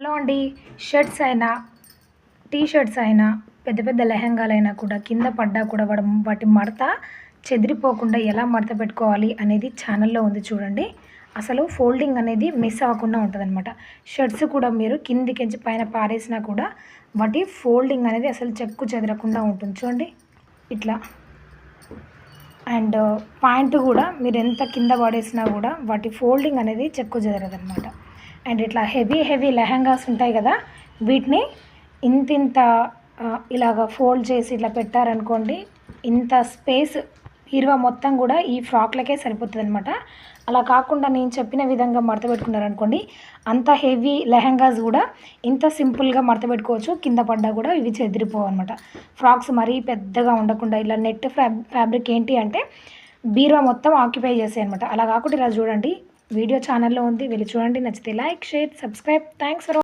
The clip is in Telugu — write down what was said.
హలో అండి. షర్ట్స్ అయినా, టీ షర్ట్స్ అయినా, పెద్ద పెద్ద లెహెంగాలైనా కూడా కింద పడ్డా కూడా వాటి మడత చెదిరిపోకుండా ఎలా మడత పెట్టుకోవాలి అనేది ఛానల్‌లో ఉంది చూడండి. అసలు ఫోల్డింగ్ అనేది మిస్ అవ్వకుండా ఉంటదనమాట. షర్ట్స్ కూడా మీరు కిందికించి పైన పారేసినా కూడా వాటి ఫోల్డింగ్ అనేది అసలు చెక్కు చెదరకుండా ఉంటుంది చూడండి. ఇట్లా అండ్ ప్యాంటు కూడా మీరెంత కింద పడేసినా కూడా వాటి ఫోల్డింగ్ అనేది చెక్కు చెదరదనమాట. అండ్ ఇట్లా హెవీ లెహెంగాస్ ఉంటాయి కదా, వీటిని ఇంతింత ఇలాగ ఫోల్డ్ చేసి ఇట్లా పెట్టారనుకోండి, ఇంత స్పేస్ బీరువా మొత్తం కూడా ఈ ఫ్రాక్లకే సరిపోతుందనమాట. అలా కాకుండా నేను చెప్పిన విధంగా మడత పెట్టుకున్నారనుకోండి, అంత హెవీ లెహెంగాస్ కూడా ఇంత సింపుల్గా మడత పెట్టుకోవచ్చు. కింద పడ్డా కూడా ఇవి చెదిరిపోవన్నమాట. ఫ్రాక్స్ మరీ పెద్దగా ఉండకుండా ఇలా నెట్ ఫ్యాబ్రిక్ ఏంటి అంటే బీరువా మొత్తం ఆక్యుపై చేసాయి అనమాట. అలా కాకుండా ఇలా చూడండి, వీడియో ఛానల్లో ఉంది, వెళ్ళి చూడండి. నచ్చితే like, share, subscribe. Thanks for